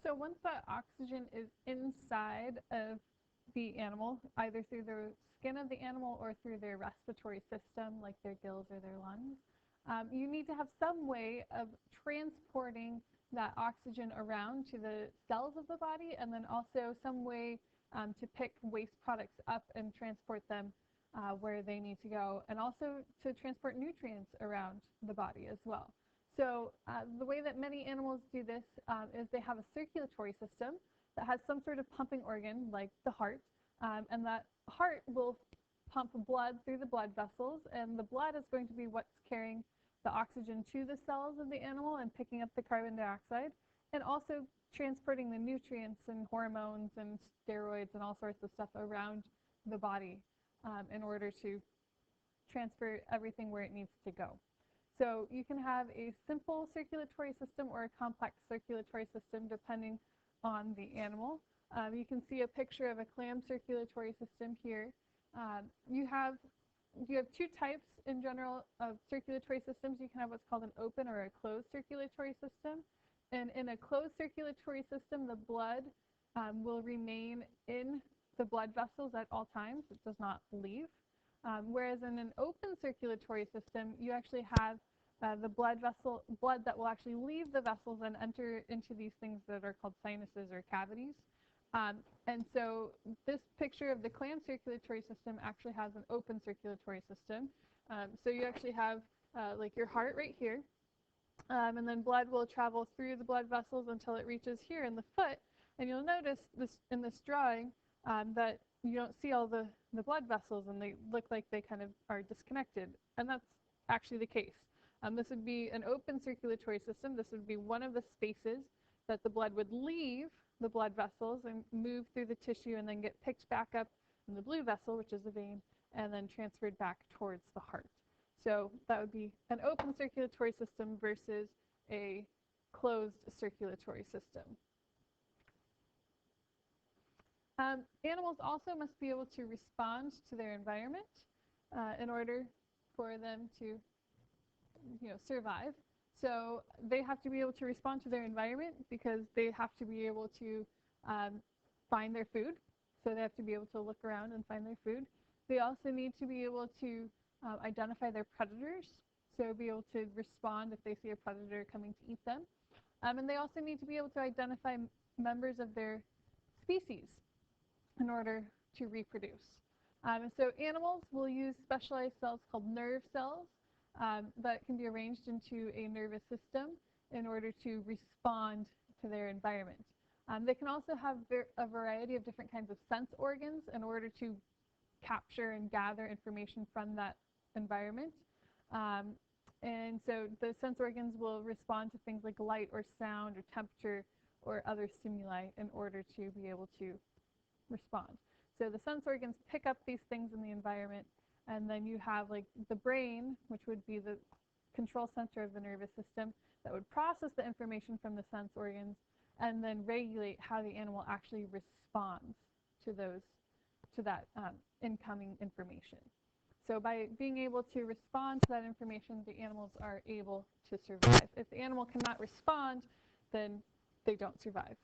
So once that oxygen is inside of the animal, either through the skin of the animal or through their respiratory system, like their gills or their lungs, you need to have some way of transporting that oxygen around to the cells of the body, and then also some way to pick waste products up and transport them where they need to go, and also to transport nutrients around the body as well. So the way that many animals do this is they have a circulatory system that has some sort of pumping organ, like the heart, and that heart will pump blood through the blood vessels, and the blood is going to be what's carrying the oxygen to the cells of the animal and picking up the carbon dioxide, and also transporting the nutrients and hormones and steroids and all sorts of stuff around the body in order to transfer everything where it needs to go. So you can have a simple circulatory system or a complex circulatory system depending on the animal. You can see a picture of a clam circulatory system here. You have two types in general of circulatory systems. You can have what's called an open or a closed circulatory system. And in a closed circulatory system, the blood will remain in the blood vessels at all times. It does not leave. Whereas in an open circulatory system, you actually have the blood that will actually leave the vessels and enter into these things that are called sinuses or cavities. And so this picture of the clam circulatory system actually has an open circulatory system. So you actually have like your heart right here, and then blood will travel through the blood vessels until it reaches here in the foot. And you'll notice this in this drawing that you don't see all the blood vessels, and they look like they kind of are disconnected. And that's actually the case. This would be an open circulatory system. This would be one of the spaces that the blood would leave the blood vessels and move through the tissue and then get picked back up in the blue vessel, which is the vein, and then transferred back towards the heart. So that would be an open circulatory system versus a closed circulatory system. Animals also must be able to respond to their environment in order for them to survive. So they have to be able to respond to their environment because they have to be able to find their food. So they have to be able to look around and find their food. They also need to be able to identify their predators, so be able to respond if they see a predator coming to eat them. And they also need to be able to identify members of their species in order to reproduce. So animals will use specialized cells called nerve cells that can be arranged into a nervous system in order to respond to their environment. They can also have a variety of different kinds of sense organs in order to capture and gather information from that environment. And so the sense organs will respond to things like light or sound or temperature or other stimuli in order to be able to respond. So the sense organs pick up these things in the environment, and then you have like the brain, which would be the control center of the nervous system, that would process the information from the sense organs and then regulate how the animal actually responds to that incoming information. So by being able to respond to that information, the animals are able to survive. If the animal cannot respond, then they don't survive.